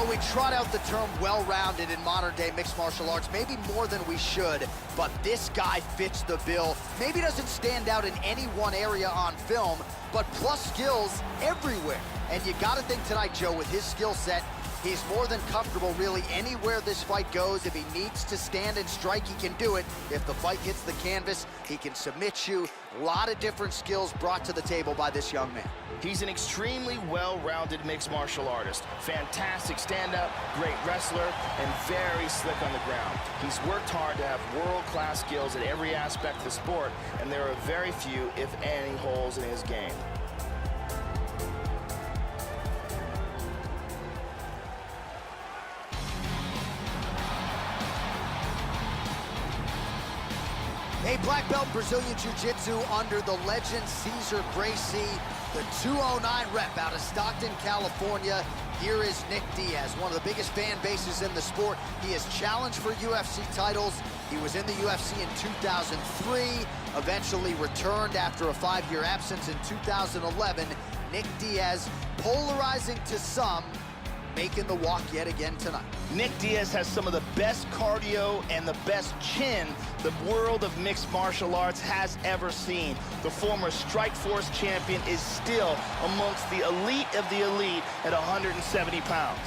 know, we trot out the term well-rounded in modern-day mixed martial arts, maybe more than we should, but this guy fits the bill. Maybe doesn't stand out in any one area on film, but plus skills everywhere. And you gotta think tonight, Joe, with his skill set, he's more than comfortable really anywhere this fight goes. If he needs to stand and strike, he can do it. If the fight hits the canvas, he can submit you. A lot of different skills brought to the table by this young man. He's an extremely well-rounded mixed martial artist. Fantastic stand-up, great wrestler, and very slick on the ground. He's worked hard to have world-class skills at every aspect of the sport, and there are very few, if any, holes in his game. A black belt in Brazilian Jiu-Jitsu under the legend Cesar Gracie, the 209 rep out of Stockton, California. Here is Nick Diaz, one of the biggest fan bases in the sport. He has challenged for UFC titles. He was in the UFC in 2003, eventually returned after a 5-year absence in 2011. Nick Diaz, polarizing to some, making the walk yet again tonight. Nick Diaz has some of the best cardio and the best chin the world of mixed martial arts has ever seen. The former Strikeforce champion is still amongst the elite of the elite at 170 pounds.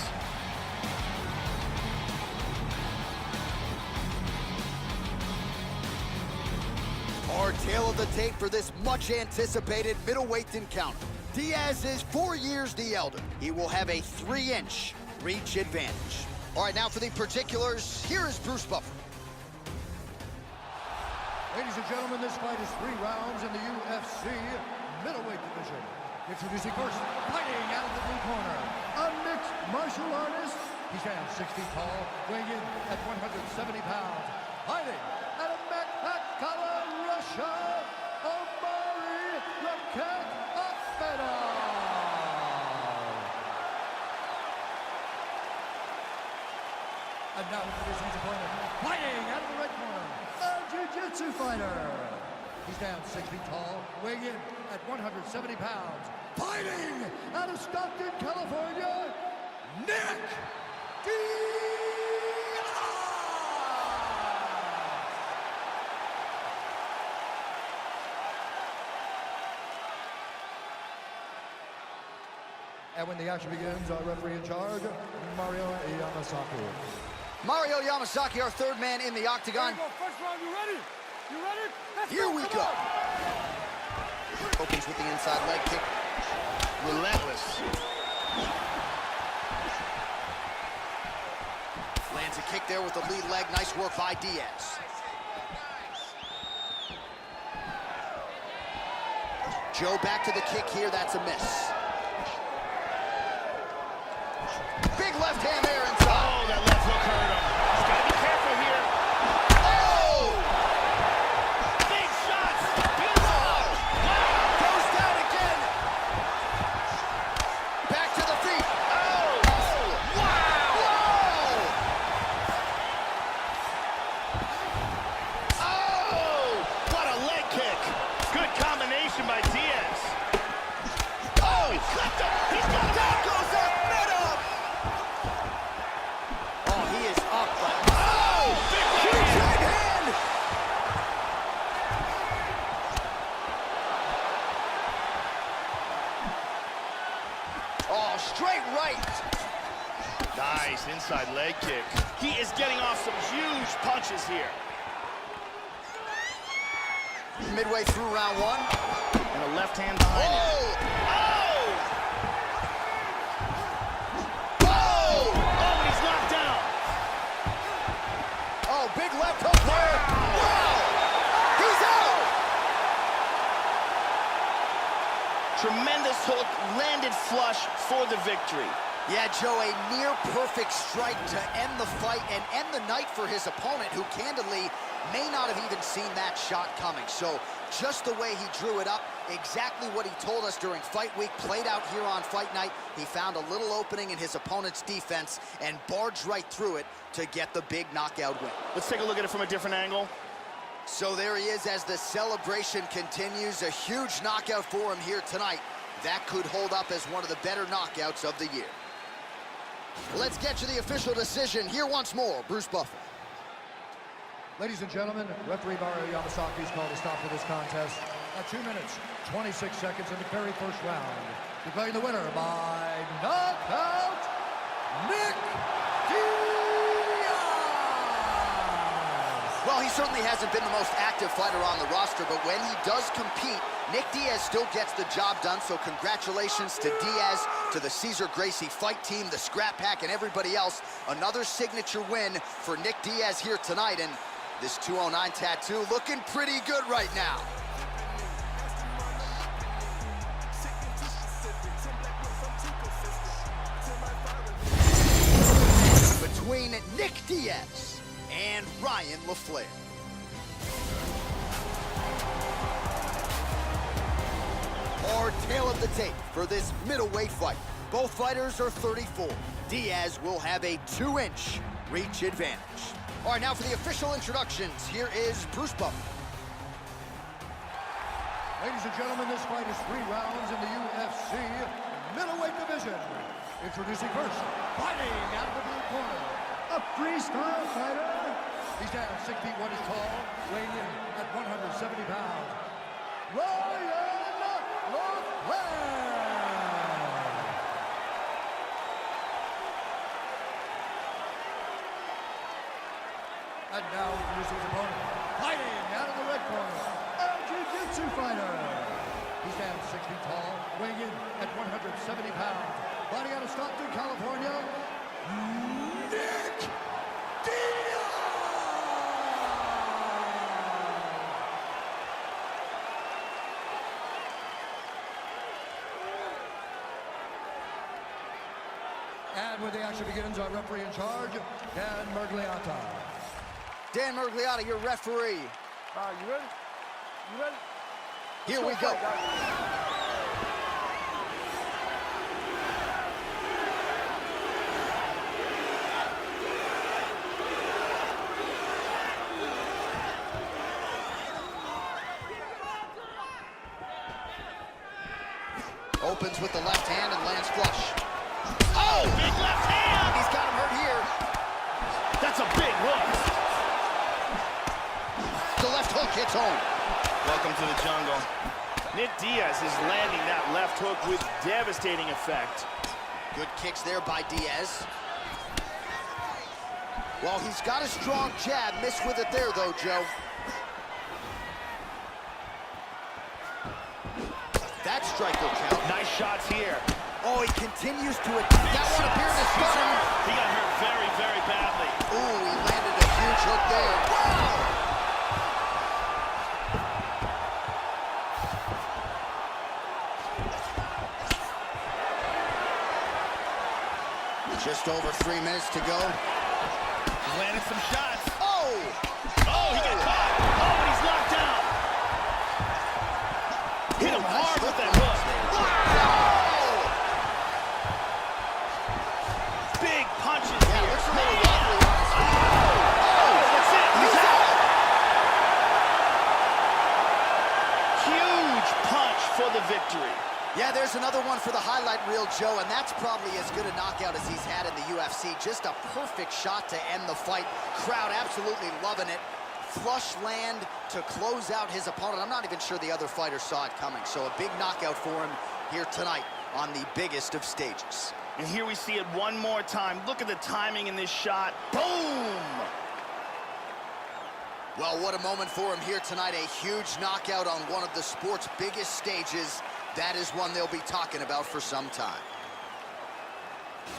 Our tale of the tape for this much anticipated middleweight encounter. Diaz is 4 years the elder. He will have a 3-inch reach advantage. All right, now for the particulars, here is Bruce Buffer. Ladies and gentlemen, this fight is 3 rounds in the UFC middleweight division. Introducing first, fighting out of the blue corner, a mixed martial artist. He stands 6 feet tall, weighing in at 170 pounds. Fighting out of Makhatkala, Russia, Omari Rakek. And now introducing his opponent, fighting out of the red corner, a jiu-jitsu fighter. He stands 6 feet tall, weighing in at 170 pounds. Fighting out of Stockton, California, Nick Diaz! And when the action begins, our referee in charge, Mario Yamasaki. Mario Yamasaki, our third man in the octagon. First round, you ready? You ready? Here we go. Opens with the inside leg kick. Relentless. Lands a kick there with the lead leg. Nice work by Diaz. Joe back to the kick here. That's a miss. Big left hand there inside. Oh, that left hook hurt him. He's got to be careful here. Oh! Big shots. Beautiful. Goes down again. Back to the feet. Oh! Wow! Whoa! Oh! What a leg kick. Good combination by Diaz. Oh, he clipped him. He's got that. Goes up. Oh, straight right. Nice inside leg kick. He is getting off some huge punches here. Midway through round 1. And a left hand behind him. Oh! Oh! Oh, and he's knocked down. Oh, big left hook there. Wow! He's out! Tremendous hook, landed flush for the victory. Yeah, Joe, a near-perfect strike to end the fight and end the night for his opponent, who candidly may not have even seen that shot coming. So just the way he drew it up, exactly what he told us during fight week, played out here on fight night. He found a little opening in his opponent's defense and barged right through it to get the big knockout win. Let's take a look at it from a different angle. So there he is as the celebration continues. A huge knockout for him here tonight. That could hold up as one of the better knockouts of the year. Let's get to the official decision. Here once more, Bruce Buffer. Ladies and gentlemen, referee Mario Yamasaki's called a stop to this contest at 2 minutes, 26 seconds in the very first round. Declaring the winner by knockout, Nick Diaz! Well, he certainly hasn't been the most active fighter on the roster, but when he does compete, Nick Diaz still gets the job done, so congratulations to Diaz, to the Cesar Gracie fight team, the Scrap Pack, and everybody else. Another signature win for Nick Diaz here tonight, and this 209 tattoo looking pretty good right now. Between Nick Diaz and Ryan LaFleur. Our tale of the tape for this middleweight fight. Both fighters are 34. Diaz will have a 2-inch reach advantage. All right, now for the official introductions, here is Bruce Buffer. Ladies and gentlemen, this fight is 3 rounds in the UFC middleweight division. Introducing first, fighting out of the blue corner, a freestyle fighter. He stands 6 feet 1 inches tall, weighing in at 170 pounds. Ryan LaFleur! And now introducing his opponent, fighting out of the red corner, a jiu-jitsu fighter. He stands 6 feet tall, weighing in at 170 pounds. Fighting out of Stockton, California, Nick Diaz! And when the action begins, our referee in charge, Dan Mergliata. Dan Mergliata, your referee. You ready? You ready? Here we go. Opens with the left hand and lands flush. Oh, big left hand! He's got him hurt here. That's a big hook. The left hook hits home. Welcome to the jungle. Nick Diaz is landing that left hook with devastating effect. Good kicks there by Diaz. Well, he's got a strong jab. Missed with it there, though, Joe. That strike will count. Nice shots here. Oh, he continues to attack. That one appeared to stun him. He got hurt very, very badly. Ooh, he landed a huge hook there. Wow! Just over 3 minutes to go. He's landed some shots. Oh! Oh, he got caught. Oh, but he's knocked down. Hit him hard with that hook. Wow! Big punches Yeah, here. looks a little wobbly. Oh, that's it. He's out. Huge punch for the victory. Yeah, there's another one for the highlight reel, Joe, and that's probably as good a knockout as he's had in the UFC. Just a perfect shot to end the fight. Crowd absolutely loving it. Flush land to close out his opponent. I'm not even sure the other fighter saw it coming, so a big knockout for him here tonight on the biggest of stages. And here we see it one more time. Look at the timing in this shot. Boom! Well, what a moment for him here tonight. A huge knockout on one of the sport's biggest stages. That is one they'll be talking about for some time.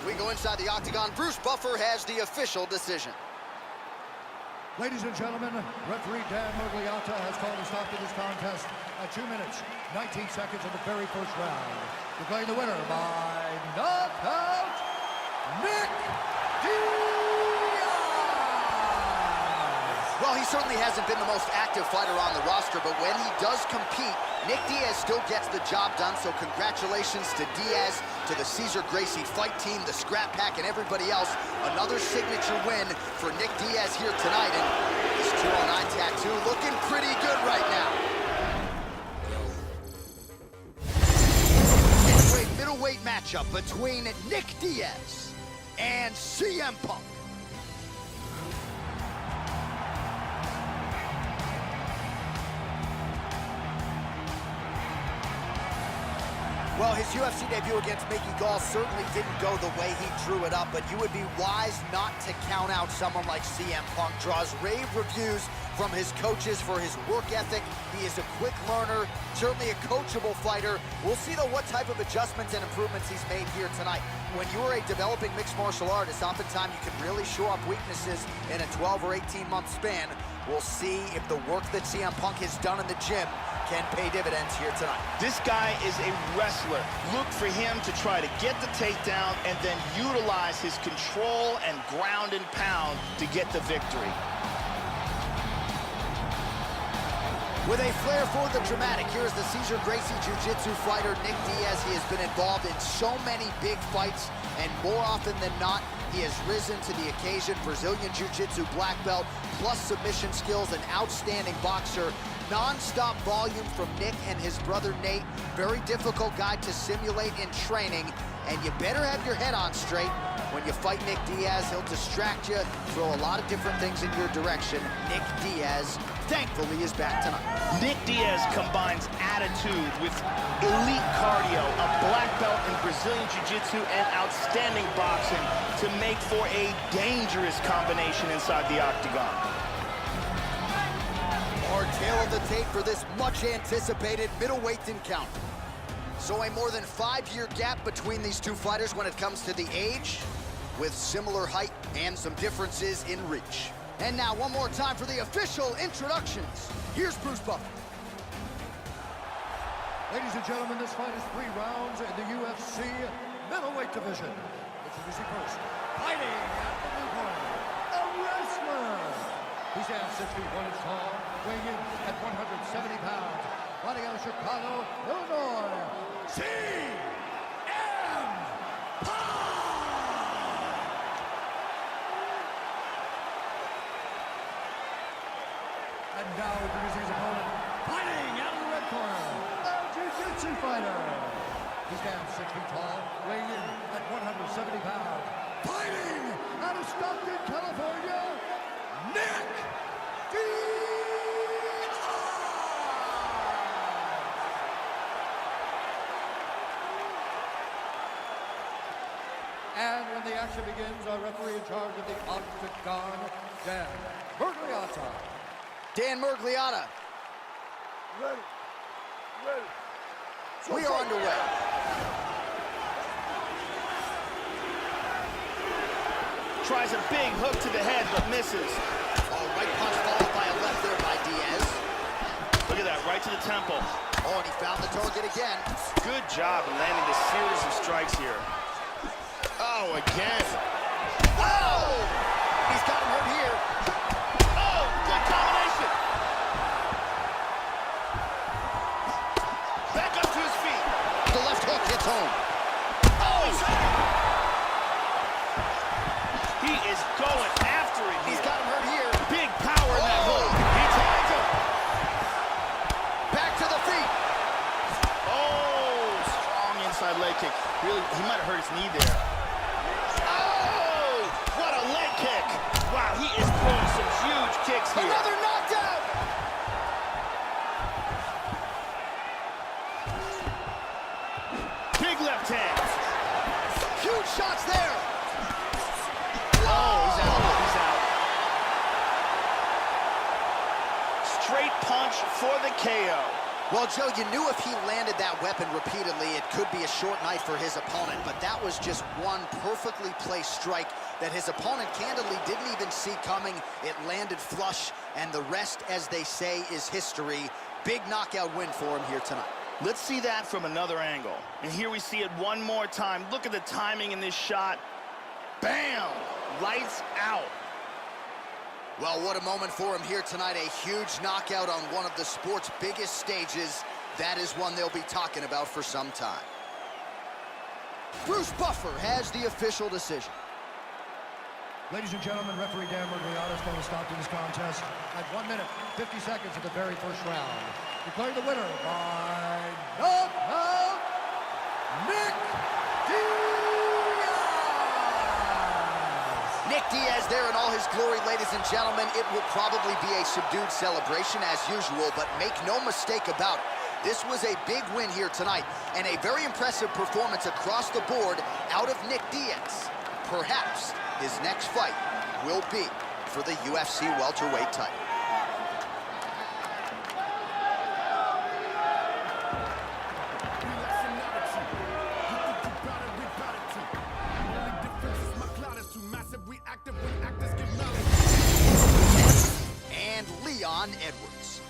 We go inside the octagon. Bruce Buffer has the official decision. Ladies and gentlemen, referee Dan Mergliata has called a stop to this contest at 2 minutes, 19 seconds in the very first round. Declaring the winner by knockout, Nick Diaz! Well, he certainly hasn't been the most active fighter on the roster, but when he does compete, Nick Diaz still gets the job done, so congratulations to Diaz, to the Cesar Gracie fight team, the Scrap Pack, and everybody else. Another signature win for Nick Diaz here tonight, and this 209 tattoo looking pretty good right now. Middleweight matchup between Nick Diaz and and CM Punk. Well, his UFC debut against Mickey Gall certainly didn't go the way he drew it up, but you would be wise not to count out someone like CM Punk. Draws rave reviews from his coaches for his work ethic. He is a quick learner, certainly a coachable fighter. We'll see, though, what type of adjustments and improvements he's made here tonight. When you're a developing mixed martial artist, oftentimes you can really show up weaknesses in a 12 or 18-month span. We'll see if the work that CM Punk has done in the gym can pay dividends here tonight. This guy is a wrestler. Look for him to try to get the takedown and then utilize his control and ground and pound to get the victory. With a flair for the dramatic, here's the Cesar Gracie Jiu-Jitsu fighter, Nick Diaz. He has been involved in so many big fights, and more often than not, he has risen to the occasion. Brazilian Jiu-Jitsu black belt, plus submission skills, an outstanding boxer. Non-stop volume from Nick and his brother Nate. Very difficult guy to simulate in training, and you better have your head on straight. When you fight Nick Diaz, he'll distract you, throw a lot of different things in your direction. Nick Diaz, thankfully, is back tonight. Nick Diaz combines attitude with elite cardio, a black belt in Brazilian Jiu-Jitsu, and outstanding boxing to make for a dangerous combination inside the octagon. Our tail of the tape for this much-anticipated middleweight encounter. So a more than 5-year gap between these two fighters when it comes to the age, with similar height and some differences in reach. And now, one more time for the official introductions. Here's Bruce Buffer. Ladies and gentlemen, this fight is 3 rounds in the UFC middleweight division. Introducing first, fighting at the blue corner, a wrestler. He stands 6 feet 1 inch tall, weighing in at 170 pounds. Fighting out of Chicago, Illinois, CM Punk! And now introducing his opponent, fighting out of the red corner, a Jiu-Jitsu fighter. He stands 6 feet tall, weighing in at 170 pounds. Fighting out of Stockton, California, Nick Diaz! And when the action begins, our referee in charge of the octagon, Dan Mergliotta. Dan Mergliotta. Ready. Ready. We are underway. Tries a big hook to the head, but misses. Oh, right punch followed by a left there by Diaz. Look at that, right to the temple. Oh, and he found the target again. Good job in landing this series of strikes here. Oh, again. Oh! He's got him hurt here. Oh, good combination. Back up to his feet. The left hook hits home. Oh! He is going after it here. He's got him hurt here. Big power in that hook. He tags him. Back to the feet. Oh, strong inside leg kick. Really, he might have hurt his knee there. Oh, what a leg kick. Wow, he is throwing some huge kicks here. Another knockdown. Big left hand. Huge shots there. Oh, he's out. He's out. Straight punch for the KO. Well, Joe, you knew if he landed that weapon repeatedly, it could be a short night for his opponent, but that was just one perfectly placed strike that his opponent candidly didn't even see coming. It landed flush, and the rest, as they say, is history. Big knockout win for him here tonight. Let's see that from another angle. And here we see it one more time. Look at the timing in this shot. Bam! Lights out. Well, what a moment for him here tonight. A huge knockout on one of the sport's biggest stages. That is one they'll be talking about for some time. Bruce Buffer has the official decision. Ladies and gentlemen, referee Dan Mergliotta is going to stop this contest at 1 minute, 50 seconds of the very first round. Declaring the winner by knockout, Nick Diaz! Nick Diaz there in all his glory, ladies and gentlemen. It will probably be a subdued celebration as usual, but make no mistake about it. This was a big win here tonight, and a very impressive performance across the board out of Nick Diaz. Perhaps his next fight will be for the UFC welterweight title. And Leon Edwards.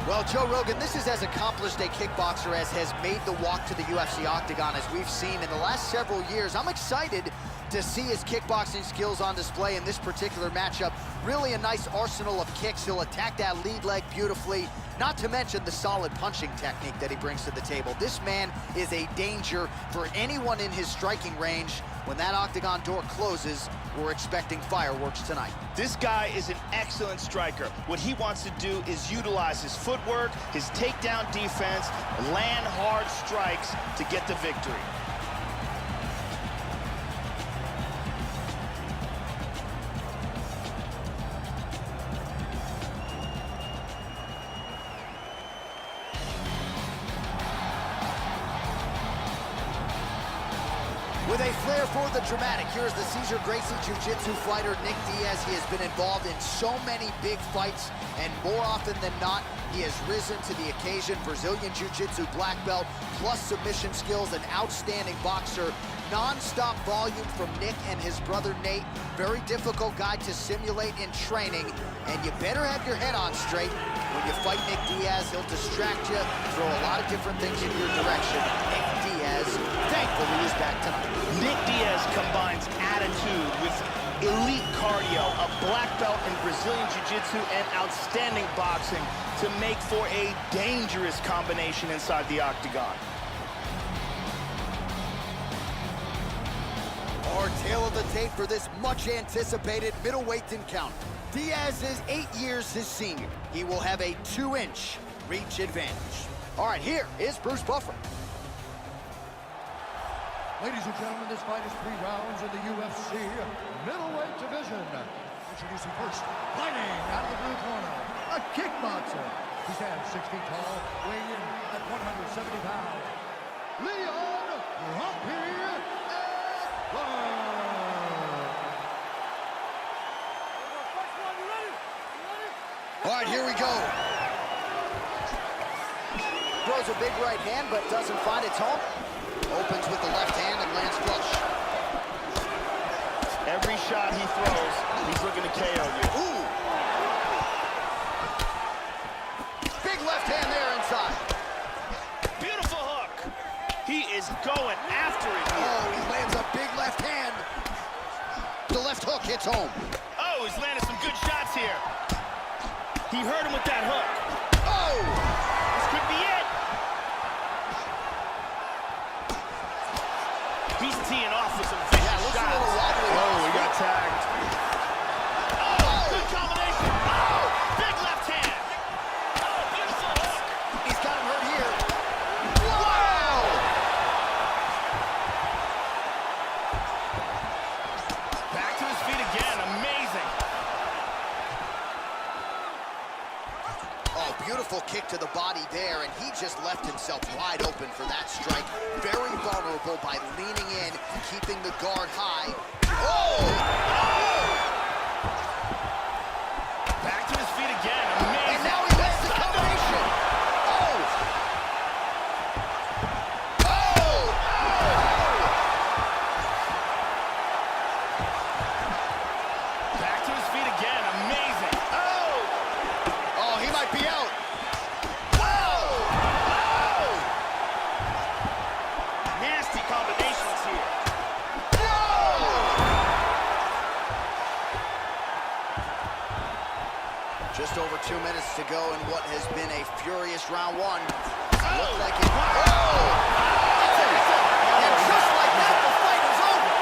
Well, Joe Rogan, this is as accomplished a kickboxer as has made the walk to the UFC octagon as we've seen in the last several years. I'm excited to see his kickboxing skills on display in this particular matchup. Really a nice arsenal of kicks. He'll attack that lead leg beautifully, not to mention the solid punching technique that he brings to the table. This man is a danger for anyone in his striking range. When that octagon door closes, we're expecting fireworks tonight. This guy is an excellent striker. What he wants to do is utilize his footwork, his takedown defense, land hard strikes to get the victory. With a flair for the dramatic, here's the Cesar Gracie Jiu-Jitsu fighter, Nick Diaz. He has been involved in so many big fights, and more often than not, he has risen to the occasion. Brazilian Jiu-Jitsu black belt, plus submission skills, an outstanding boxer. Non-stop volume from Nick and his brother Nate. Very difficult guy to simulate in training, and you better have your head on straight. When you fight Nick Diaz, he'll distract you, throw a lot of different things in your direction. Nick Diaz, thankfully, is back tonight. Nick Diaz combines attitude with elite cardio, a black belt in Brazilian Jiu-Jitsu, and outstanding boxing to make for a dangerous combination inside the octagon. Our tail of the tape for this much-anticipated middleweight encounter. Diaz is 8 years his senior. He will have a 2-inch reach advantage. All right, here is Bruce Buffer. Ladies and gentlemen, this fight is 3 rounds in the UFC middleweight division. Introducing first, fighting out of the blue corner, a kickboxer. He stands 6 feet tall, weighing in at 170 pounds. Leon Edwards. All right, here we go. Throws a big right hand, but doesn't find its home. Opens with the left hand and lands flush. Every shot he throws, he's looking to KO you. Ooh! Big left hand there inside. Beautiful hook. He is going after it here. Oh, he lands a big left hand. The left hook hits home. Oh, he's landed some good shots here. He hurt him with that hook. Oh! This could be it. He's teeing off with some vicious looks a shots. little wobbly. Oh, he got tagged. Oh, good combination. Oh, big left hand. Oh, beautiful hook. He's got him hurt here. Wow! Back to his feet again. Amazing. Oh, beautiful kick to the body there, and he just left himself wide open for that strike. Very vulnerable by leaning in, keeping the guard high. Oh! Back to his feet again. Amazing. And now he lands the combination. Oh! Oh! Back to his feet again. Amazing. Oh! Oh, he might be out. Nasty combinations here. Just over 2 minutes to go in what has been a furious round 1. Oh! Looks like it. Oh! And just like that, the fight is over.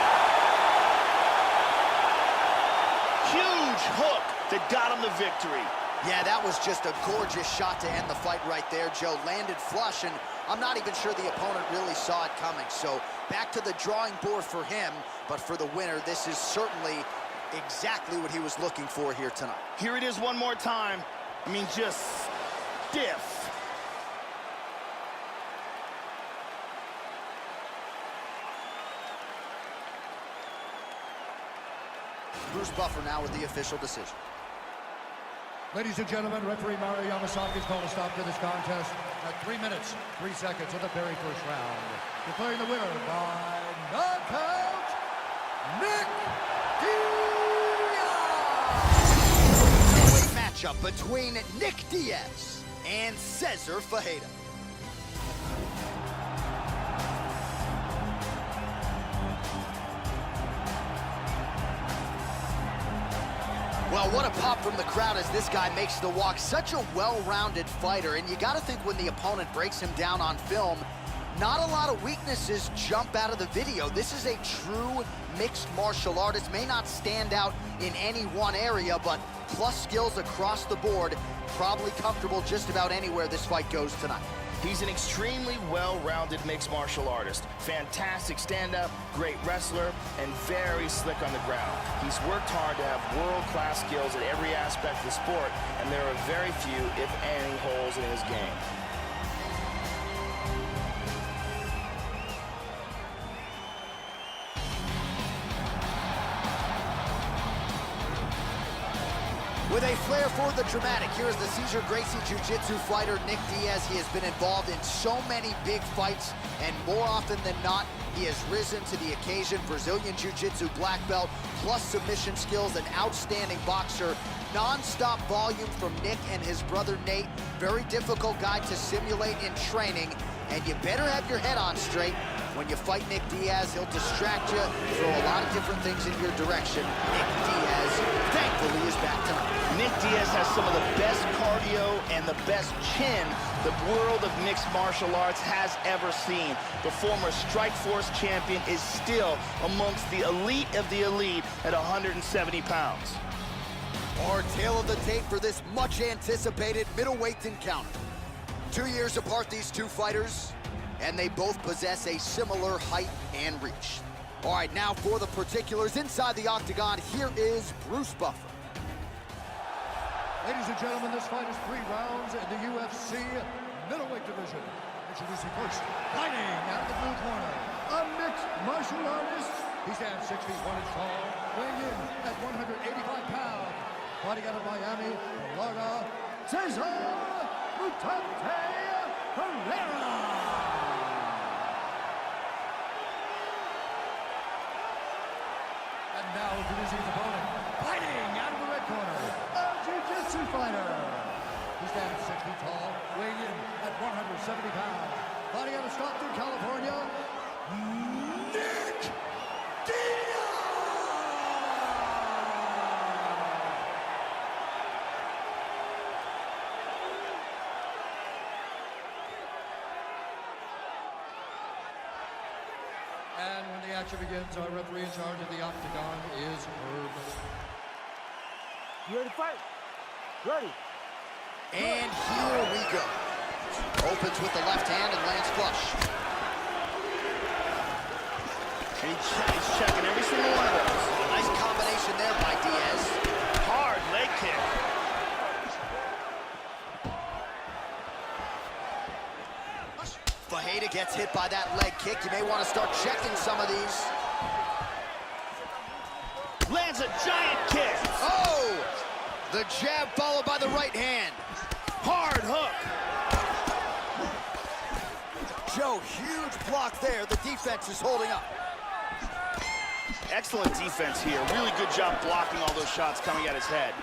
Huge hook that got him the victory. Yeah, that was just a gorgeous shot to end the fight right there, Joe. Landed flush, and I'm not even sure the opponent really saw it coming. So back to the drawing board for him, but for the winner, this is certainly exactly what he was looking for here tonight. Here it is one more time. I mean, just stiff. Bruce Buffer now with the official decision. Ladies and gentlemen, referee Mario Yamasaki's called a stop to this contest at 3 minutes, 3 seconds of the very first round. Declaring the winner by knockout, Nick Diaz! Middleweight matchup between Nick Diaz and Cesar Fajeda. Well, what a pop from the crowd as this guy makes the walk. Such a well-rounded fighter, and you got to think when the opponent breaks him down on film, not a lot of weaknesses jump out of the video. This is a true mixed martial artist. May not stand out in any one area, but plus skills across the board. Probably comfortable just about anywhere this fight goes tonight. He's an extremely well-rounded mixed martial artist. Fantastic stand-up, great wrestler, and very slick on the ground. He's worked hard to have world-class skills at every aspect of the sport, and there are very few, if any, holes in his game. With a flair for the dramatic, here is the Cesar Gracie Jiu-Jitsu fighter, Nick Diaz. He has been involved in so many big fights, and more often than not, he has risen to the occasion. Brazilian Jiu-Jitsu black belt, plus submission skills, an outstanding boxer. Non-stop volume from Nick and his brother Nate. Very difficult guy to simulate in training, and you better have your head on straight. When you fight Nick Diaz, he'll distract you, throw a lot of different things in your direction. Nick Diaz, thankfully, is back tonight. Nick Diaz has some of the best cardio and the best chin the world of mixed martial arts has ever seen. The former Strikeforce champion is still amongst the elite of the elite at 170 pounds. Our tail of the tape for this much-anticipated middleweight encounter. 2 years apart, these two fighters, and they both possess a similar height and reach. All right, now for the particulars inside the octagon, here is Bruce Buffer. Ladies and gentlemen, this fight is 3 rounds in the UFC middleweight division. Introducing first, fighting out of the blue corner, a mixed martial artist. He stands 6 feet 1 inch tall, weighing in at 185 pounds. Fighting out of Miami, Florida, Cesar Herrera. And now introducing his opponent, fighting out of the red corner, a jiu-jitsu fighter. He stands 6 feet tall, weighing in at 170 pounds. Fighting out of Stockton, California, Nick Diaz! And when the action begins, our referee in charge of the octagon is Herb. You ready to fight? Ready. And here we go. Opens with the left hand and lands flush. He's checking every single one of those. Nice combination there by Diaz. Hard leg kick. Fajeda gets hit by that leg kick. You may want to start checking some of these. Lands a giant kick. Oh! The jab followed by the right hand. Hard hook. Joe, huge block there. The defense is holding up. Excellent defense here. Really good job blocking all those shots coming at his head.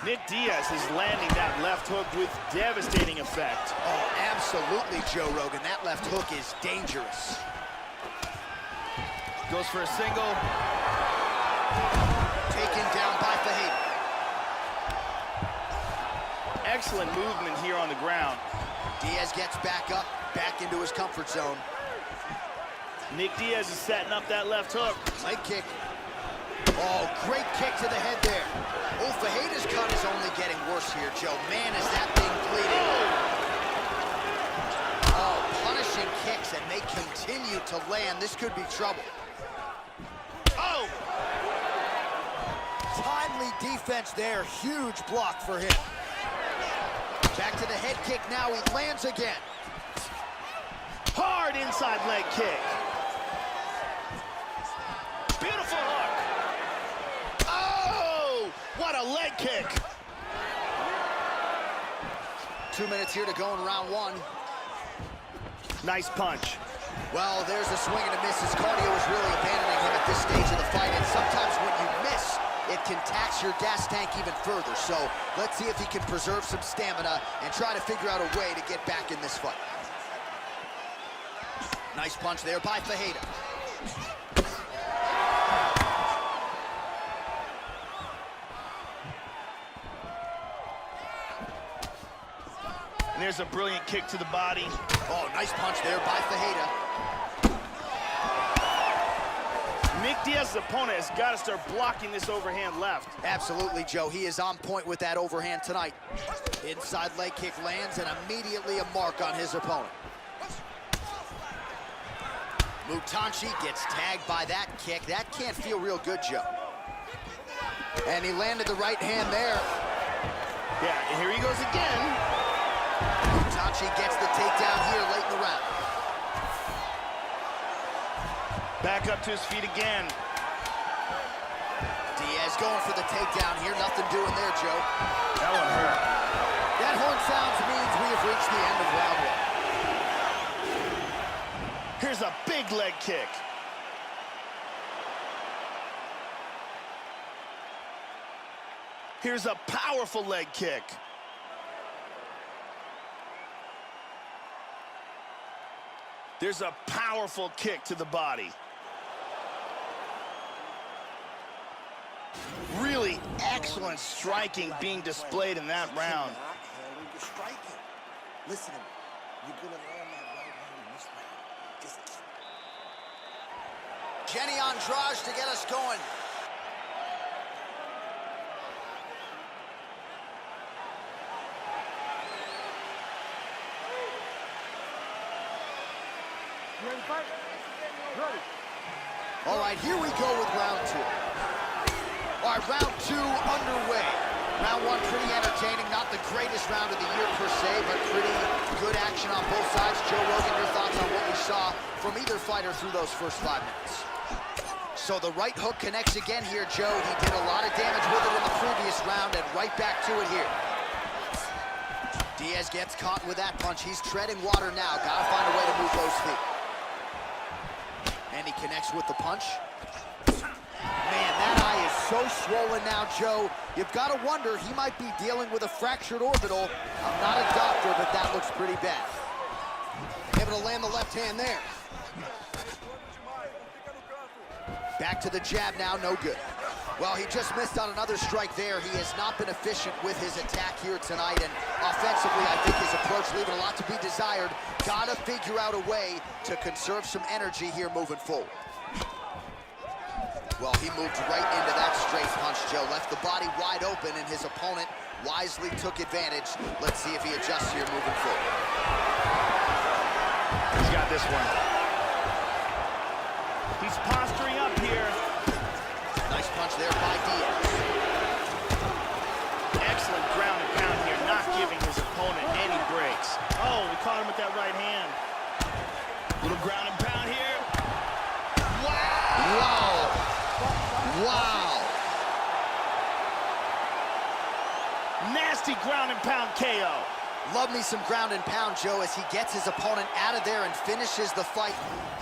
Nick Diaz is landing that left hook with devastating effect. Oh, absolutely, Joe Rogan. That left hook is dangerous. Goes for a single. Taken down by Fajeda. Excellent movement here on the ground. Diaz gets back up, back into his comfort zone. Nick Diaz is setting up that left hook. Leg kick. Oh, great kick to the head there. Oh, Fajeda's cut is only getting worse here, Joe. Man, is that thing bleeding. Oh, punishing kicks, and they continue to land. This could be trouble. Oh! Timely defense there. Huge block for him. Back to the head kick now. He lands again. Hard inside leg kick. Beautiful hook. Oh, what a leg kick. 2 minutes here to go in round one. Nice punch. Well, there's a swing and a miss. His cardio is really abandoning him at this stage of the fight, and sometimes when you miss, it can tax your gas tank even further. So let's see if he can preserve some stamina and try to figure out a way to get back in this fight. Nice punch there by Fajeda. And there's a brilliant kick to the body. Oh, nice punch there by Fajeda. Nick Diaz's opponent has got to start blocking this overhand left. Absolutely, Joe. He is on point with that overhand tonight. Inside leg kick lands, and immediately a mark on his opponent. Mutanchi gets tagged by that kick. That can't feel real good, Joe. And he landed the right hand there. Yeah, and here he goes again. Mutanchi gets the takedown here late in the round. Back up to his feet again. Diaz going for the takedown here. Nothing doing there, Joe. That one hurt. That horn sounds means we have reached the end of round one. Here's a big leg kick. Here's a powerful leg kick. There's a powerful kick to the body. Really excellent striking being displayed in that round. Listen to me. You're gonna land that right hand in this round. Just Jenny Andrade to get us going. You ready to fight? Ready. All right, here we go with round two. All right, round two underway. Round one pretty entertaining, not the greatest round of the year per se, but pretty good action on both sides. Joe Rogan, your thoughts on what we saw from either fighter through those first 5 minutes? So the right hook connects again here, Joe. He did a lot of damage with it in the previous round, and right back to it here. Diaz gets caught with that punch. He's treading water now. Gotta find a way to move those feet. And he connects with the punch. Man, that eye is so swollen now, Joe. You've got to wonder, he might be dealing with a fractured orbital. I'm not a doctor, but that looks pretty bad. Able to land the left hand there. Back to the jab now, no good. Well, he just missed on another strike there. He has not been efficient with his attack here tonight, and offensively, I think his approach leaving a lot to be desired. Gotta figure out a way to conserve some energy here moving forward. Well, he moved right into that straight punch, Joe. Left the body wide open, and his opponent wisely took advantage. Let's see if he adjusts here moving forward. He's got this one. He's posturing up here. Nice punch there by Diaz. Excellent ground and pound here, not giving his opponent any breaks. Oh, we caught him with that right hand. Little ground and pound here. Wow! Wow! Nasty ground and pound KO. Love me some ground and pound, Joe, as he gets his opponent out of there and finishes the fight.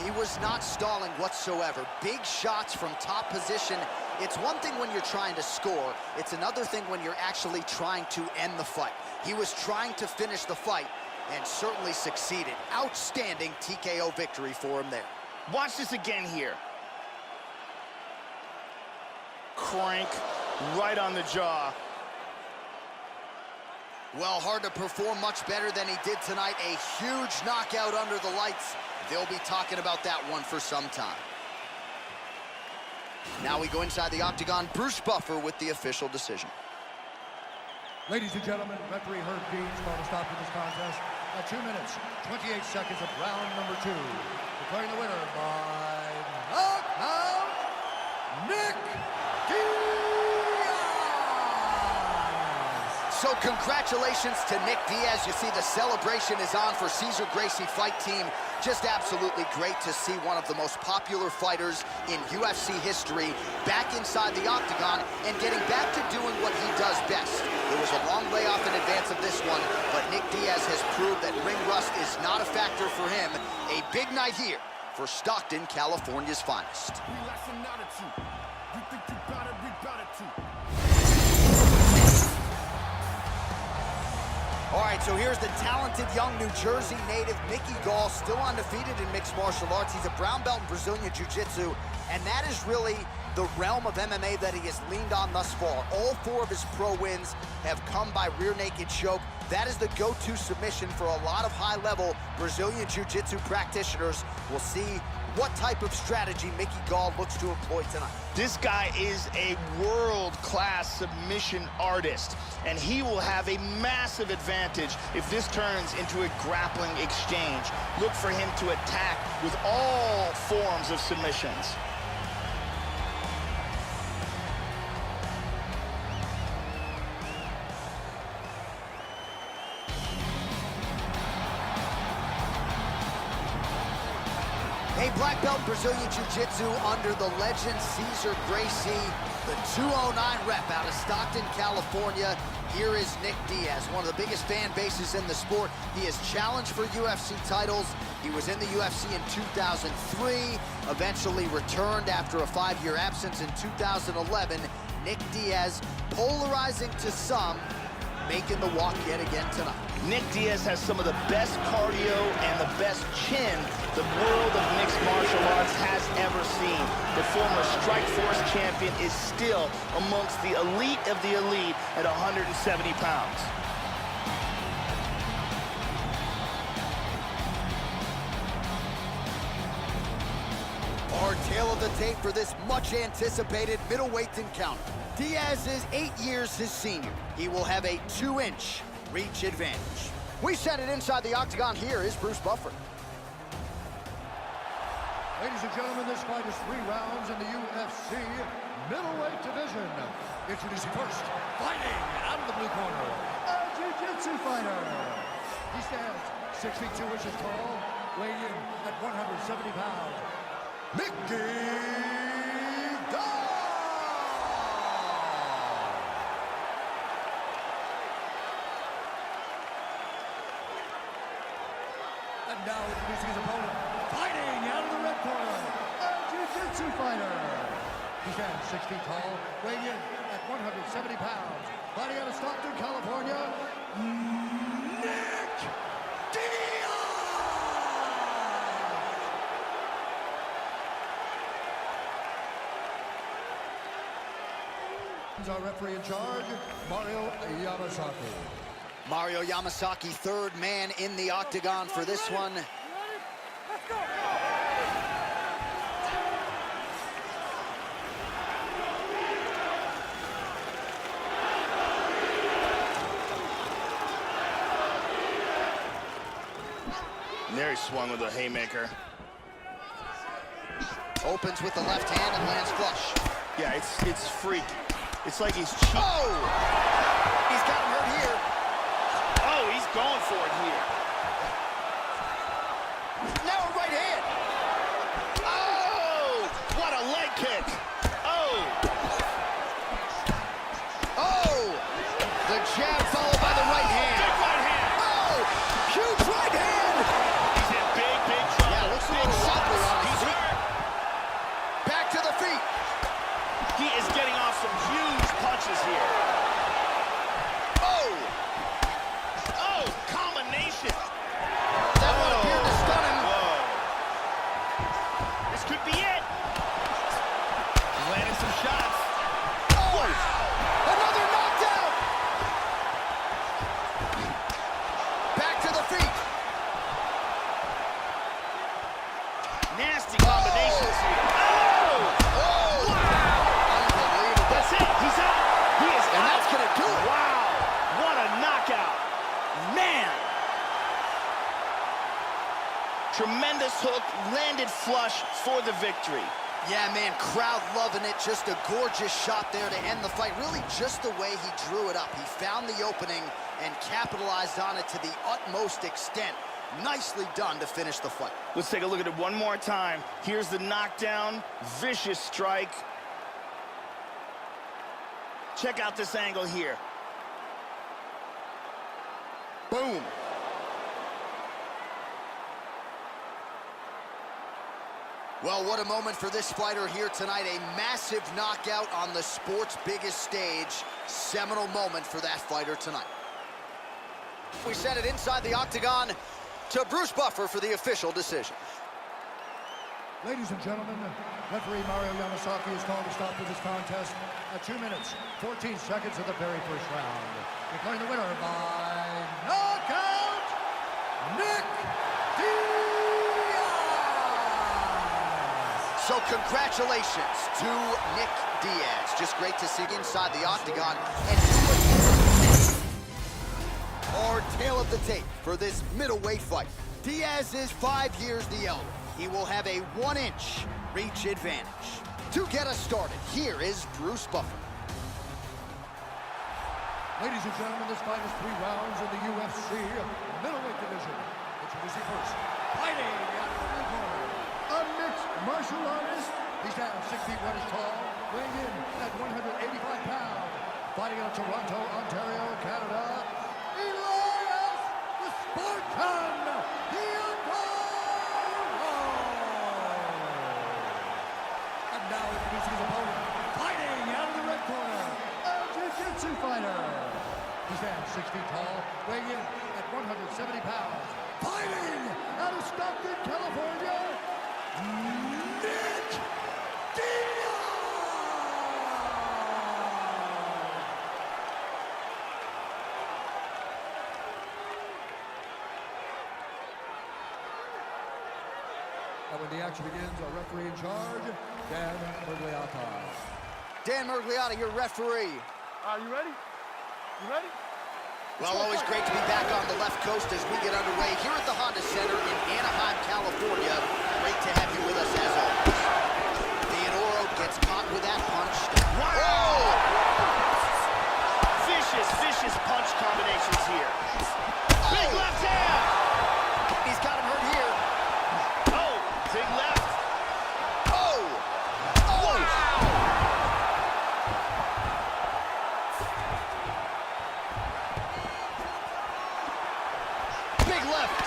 He was not stalling whatsoever. Big shots from top position. It's one thing when you're trying to score. It's another thing when you're actually trying to end the fight. He was trying to finish the fight and certainly succeeded. Outstanding TKO victory for him there. Watch this again here. Crank right on the jaw. Well, hard to perform much better than he did tonight. A huge knockout under the lights. They'll be talking about that one for some time. Now we go inside the octagon. Bruce Buffer with the official decision. Ladies and gentlemen, referee Herb Dean's called a stop to this contest at 2 minutes, 28 seconds of round number 2. Declaring the winner by knockout, Nick Diaz! So congratulations to Nick Diaz. You see the celebration is on for Cesar Gracie fight team. Just absolutely great to see one of the most popular fighters in UFC history back inside the octagon and getting back to doing what he does best. It was a long layoff in advance of this one, but Nick Diaz has proved that ring rust is not a factor for him. A big night here for Stockton, California's finest. All right, so here's the talented young New Jersey native, Mickey Gall, still undefeated in mixed martial arts. He's a brown belt in Brazilian Jiu-Jitsu, and that is really the realm of MMA that he has leaned on thus far. All 4 of his pro wins have come by rear naked choke. That is the go-to submission for a lot of high-level Brazilian Jiu-Jitsu practitioners. We'll see what type of strategy Mickey Gall looks to employ tonight. This guy is a world-class submission artist, and he will have a massive advantage if this turns into a grappling exchange. Look for him to attack with all forms of submissions. A black belt Brazilian Jiu-Jitsu under the legend Cesar Gracie, the 209 rep out of Stockton, California. Here is Nick Diaz, one of the biggest fan bases in the sport. He has challenged for UFC titles. He was in the UFC in 2003, eventually returned after a 5-year absence in 2011. Nick Diaz, polarizing to some, making the walk yet again tonight. Nick Diaz has some of the best cardio and the best chin the world of mixed martial arts has ever seen. The former Strikeforce champion is still amongst the elite of the elite at 170 pounds. Our tale of the tape for this much-anticipated middleweight encounter. Diaz is 8 years his senior. He will have a 2-inch reach advantage. We send it inside the octagon. Here is Bruce Buffer. Ladies and gentlemen, this fight is 3 rounds in the UFC middleweight division. Introducing first, fighting out of the blue corner, a jiu-jitsu fighter. He stands 6 feet 2 inches tall, weighing in at 170 pounds. Mickey Gall! And now introducing his opponent, fighting out of the red corner, a jiu-jitsu fighter. He stands 6 feet tall, weighing in at 170 pounds. Fighting out of Stockton, California, Nick Diaz! Our referee in charge, Mario Yamasaki. Mario Yamasaki, 3rd man in the octagon for this one. Let's go! And there he swung with a haymaker. Opens with the left hand and lands flush. Yeah, it's freak. It's like he's cheating. Oh! He's got him hurt here. Oh, he's going for it here. Now a right hand. Oh! What a leg kick. Oh! Oh! The jab followed by the right hand. Big right hand. Oh! Huge right hand! He's in big trouble. Yeah, looks a Big little wobbly shots. on his He's feet. hurt. Back to the feet. He is getting off some huge punches here. Oh! Oh, combination. That one appeared to stun him. Whoa. This could be it. He's landing some shots. Oh! Another knockdown! Back to the feet. Nasty combinations here. Oh! Oh! Wow! Tremendous hook, landed flush for the victory. Yeah, man, crowd loving it. Just a gorgeous shot there to end the fight. Really just the way he drew it up. He found the opening and capitalized on it to the utmost extent. Nicely done to finish the fight. Let's take a look at it one more time. Here's the knockdown, vicious strike. Check out this angle here. Boom. Well, what a moment for this fighter here tonight. A massive knockout on the sport's biggest stage. Seminal moment for that fighter tonight. We send it inside the octagon to Bruce Buffer for the official decision. Ladies and gentlemen, referee Mario Yamasaki is called to stop to this contest at 2 minutes, 14 seconds of the very first round. Declaring the winner by knockout, Nick Diaz! So congratulations to Nick Diaz. Just great to see inside the octagon. And our tale of the tape for this middleweight fight. Diaz is 5 years the elder. He will have a 1-inch reach advantage. To get us started, here is Bruce Buffer. Ladies and gentlemen, this fight is 3 rounds in the UFC middleweight division. Introducing first, fighting out of the corner, a mixed martial artist. He stands 6 feet 1 inch tall, weighing in at 185 pounds. Fighting out of Toronto, Ontario, Canada, the Spartan, and now introducing his opponent, fighting out of the red corner, a jiu-jitsu fighter. He stands 6 feet tall, weighing in at 170 pounds. Fighting out of Stockton, California, Nick Diaz! And when the action begins, our referee in charge, Dan Mergliata. Dan Mergliata, your referee. Are you ready? You ready? Well, always great to be back on the left coast as we get underway here at the Honda Center in Anaheim, California. Great to have you with us as always. Theodoro gets caught with that punch. Wow! Vicious punch combinations here. Big left hand! He's got him hurt here. Oh, big left. Oh! Wow! Big left.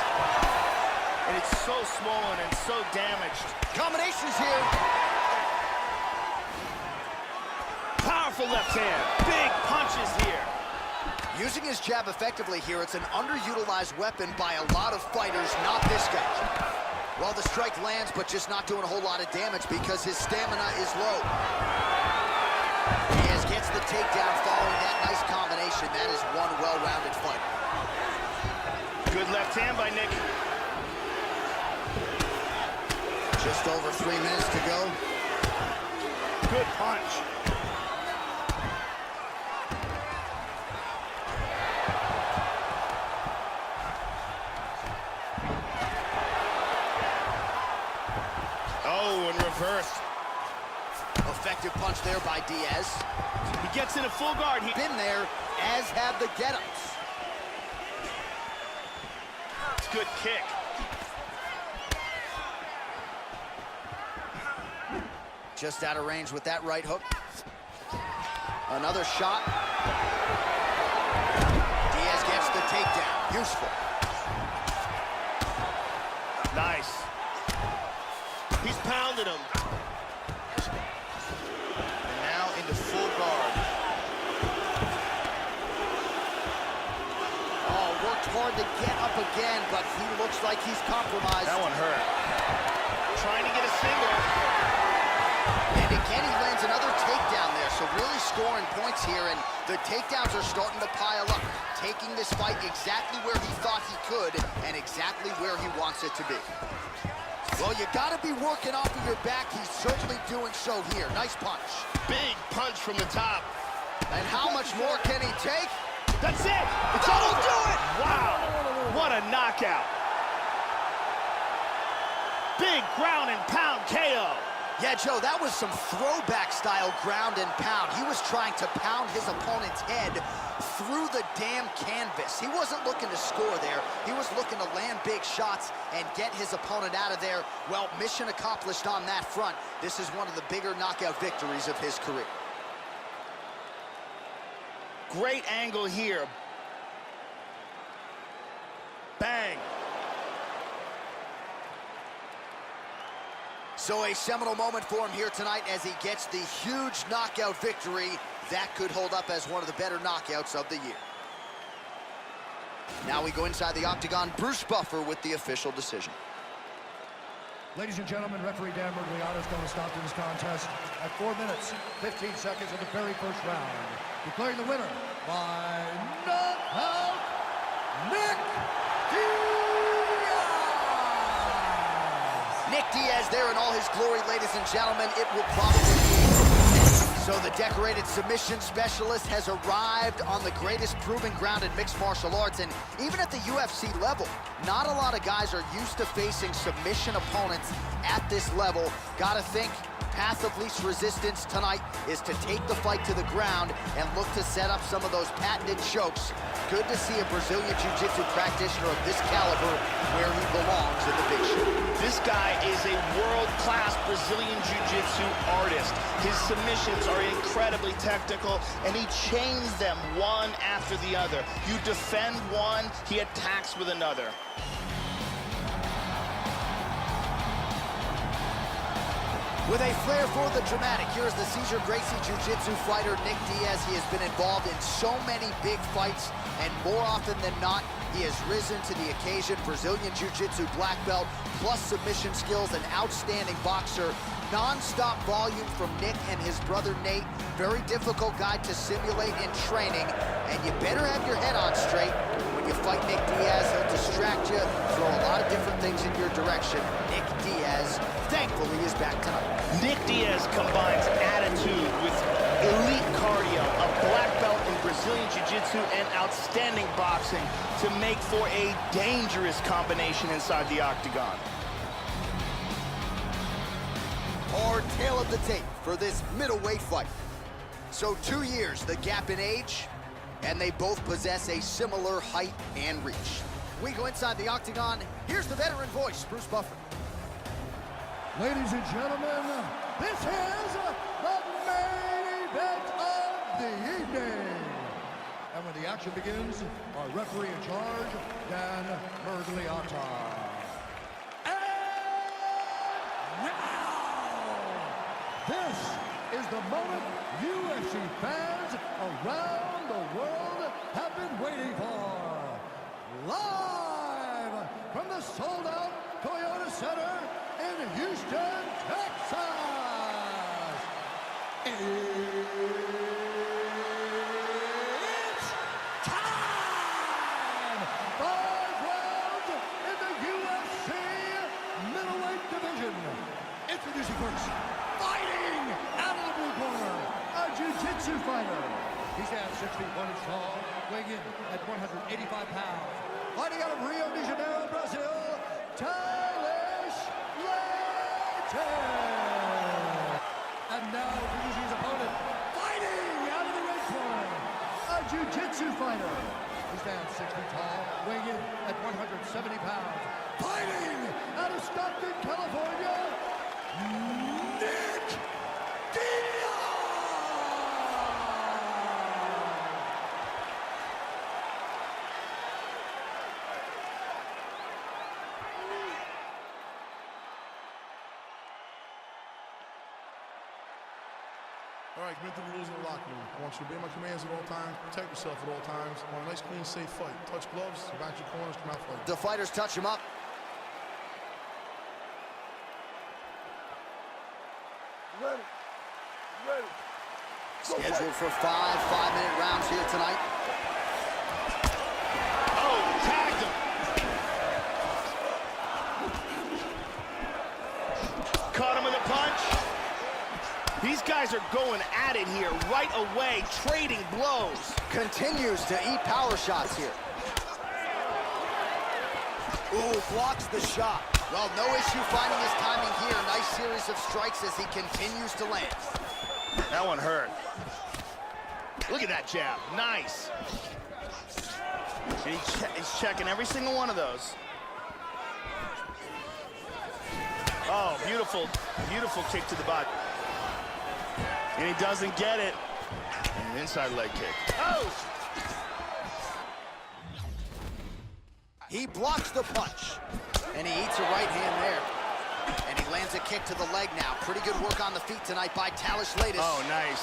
And it's so swollen and so damaged. Combinations here. Powerful left hand. Big punches here. Using his jab effectively here, it's an underutilized weapon by a lot of fighters, not this guy. Well, the strike lands, but just not doing a whole lot of damage because his stamina is low. Diaz gets the takedown following that nice combination. That is one well-rounded fighter. Good left hand by Nick. Just over 3 minutes to go. Good punch. Oh, in reverse. Effective punch there by Diaz. He gets in a full guard. Been there, as have the get-ups. It's a good kick. Just out of range with that right hook. Another shot. Diaz gets the takedown. Useful. Nice. He's pounding him. And now into full guard. Oh, worked hard to get up again, but he looks like he's compromised. That one hurt. Trying to get a single. And again, he lands another takedown there, so really scoring points here, and the takedowns are starting to pile up, taking this fight exactly where he thought he could and exactly where he wants it to be. Well, you got to be working off of your back. He's certainly doing so here. Nice punch. Big punch from the top. And how much more can he take? That's it. It's That'll over. do it. Wow. What a knockout. Big ground and pound KO. Yeah, Joe, that was some throwback-style ground and pound. He was trying to pound his opponent's head through the damn canvas. He wasn't looking to score there. He was looking to land big shots and get his opponent out of there. Well, mission accomplished on that front. This is one of the bigger knockout victories of his career. Great angle here. Bang. So a seminal moment for him here tonight as he gets the huge knockout victory. That could hold up as one of the better knockouts of the year. Now we go inside the octagon. Bruce Buffer with the official decision. Ladies and gentlemen, referee Dan Mergliano is going to stop this contest at 4 minutes, 15 seconds of the very first round. Declaring the winner by knockout, Nick Diaz! Nick Diaz there in all his glory, ladies and gentlemen. It will probably be. So the decorated submission specialist has arrived on the greatest proving ground in mixed martial arts, and even at the UFC level, not a lot of guys are used to facing submission opponents at this level. Gotta think path of least resistance tonight is to take the fight to the ground and look to set up some of those patented chokes. Good to see a Brazilian Jiu-Jitsu practitioner of this caliber where he belongs in the big show. This guy is a world-class Brazilian Jiu-Jitsu artist. His submissions are incredibly technical, and he chains them one after the other. You defend one, he attacks with another. With a flair for the dramatic, here's the Cesar Gracie Jiu-Jitsu fighter, Nick Diaz. He has been involved in so many big fights, and more often than not, he has risen to the occasion. Brazilian Jiu-Jitsu black belt, plus submission skills, an outstanding boxer. Non-stop volume from Nick and his brother Nate. Very difficult guy to simulate in training, and you better have your head on straight. When you fight Nick Diaz, he'll distract you, throw a lot of different things in your direction. Nick Diaz, thankfully, is back tonight. Nick Diaz combines attitude with elite cardio, a black belt in Brazilian Jiu-Jitsu, and outstanding boxing to make for a dangerous combination inside the octagon. Hard tail of the tape for this middleweight fight. So 2 years, the gap in age, and they both possess a similar height and reach. We go inside the octagon. Here's the veteran voice, Bruce Buffer. Ladies and gentlemen, this is the main event of the evening. And when the action begins, our referee in charge, Dan Mergliano. And now, this is the moment UFC fans around the world have been waiting for. Live from the sold-out Toyota Center in Houston, Texas. It's time! 5 rounds in the UFC middleweight division. Introducing first, fighting out of the blue corner, a jiu-jitsu fighter. He stands 6 feet 1 inch tall, weighing in at 185 pounds. Fighting out of Rio de Janeiro, Brazil, and now introducing his opponent, fighting out of the red corner, a jiu-jitsu fighter. He stands 6 feet tall, weighing in at 170 pounds. Fighting out of Stockton, California, Nick Diaz! All right, commit to the rules of the locker room. I want you to obey my commands at all times, protect yourself at all times. I want a nice, clean, safe fight. Touch gloves, back your corners, come out fighting. The fighters touch him up. Ready? Ready? Scheduled for 5 5-minute rounds here tonight. Oh, tagged him. Caught him with a punch. These guys are going at it here right away, trading blows. Continues to eat power shots here. Ooh, blocks the shot. Well, no issue finding his timing here. Nice series of strikes as he continues to land. That one hurt. Look at that jab. Nice. And he's checking every single one of those. Oh, beautiful, beautiful kick to the butt. And he doesn't get it. And an inside leg kick. Oh! He blocks the punch. And he eats a right hand there. And he lands a kick to the leg now. Pretty good work on the feet tonight by Talish Latis. Oh, nice.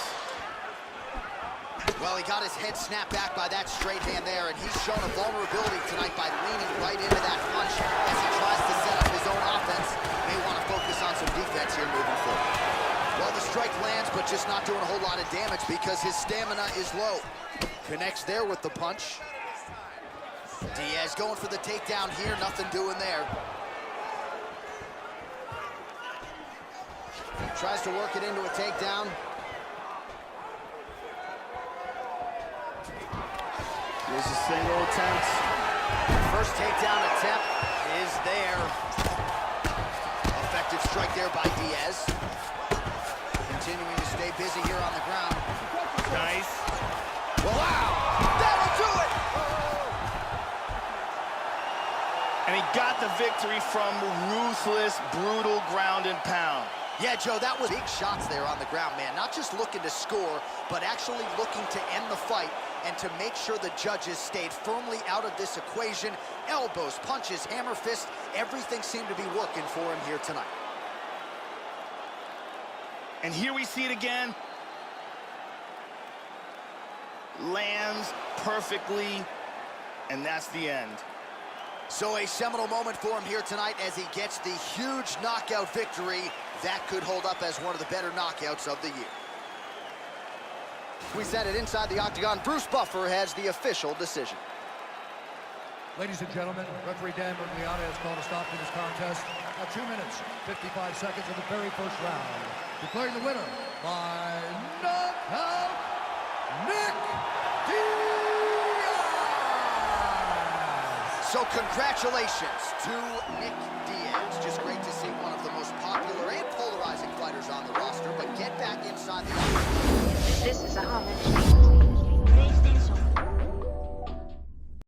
Well, he got his head snapped back by that straight hand there, and he's shown a vulnerability tonight by leaning right into that punch as he tries to set up his own offense. May want to focus on some defense here moving forward. Well, the strike lands, but just not doing a whole lot of damage because his stamina is low. Connects there with the punch. Diaz going for the takedown here, nothing doing there. Tries to work it into a takedown. Here's a single attempt. First takedown attempt is there. Effective strike there by Diaz. Continuing to stay busy here on the ground. Nice. Wow! That'll do it! And he got the victory from ruthless, brutal ground and pound. Yeah, Joe, that was big shots there on the ground, man. Not just looking to score, but actually looking to end the fight and to make sure the judges stayed firmly out of this equation. Elbows, punches, hammer fist, everything seemed to be working for him here tonight. And here we see it again. Lands perfectly, and that's the end. So a seminal moment for him here tonight as he gets the huge knockout victory. That could hold up as one of the better knockouts of the year. We send it inside the octagon. Bruce Buffer has the official decision. Ladies and gentlemen, referee Dan Murgliana has called a stop to this contest at 2 minutes, 55 seconds of the very first round. Declaring the winner by knockout, Nick Diaz! So congratulations to Nick Diaz. Just great to see one of the most popular and polarizing fighters on the roster, but get back inside the octagon. This is a homage.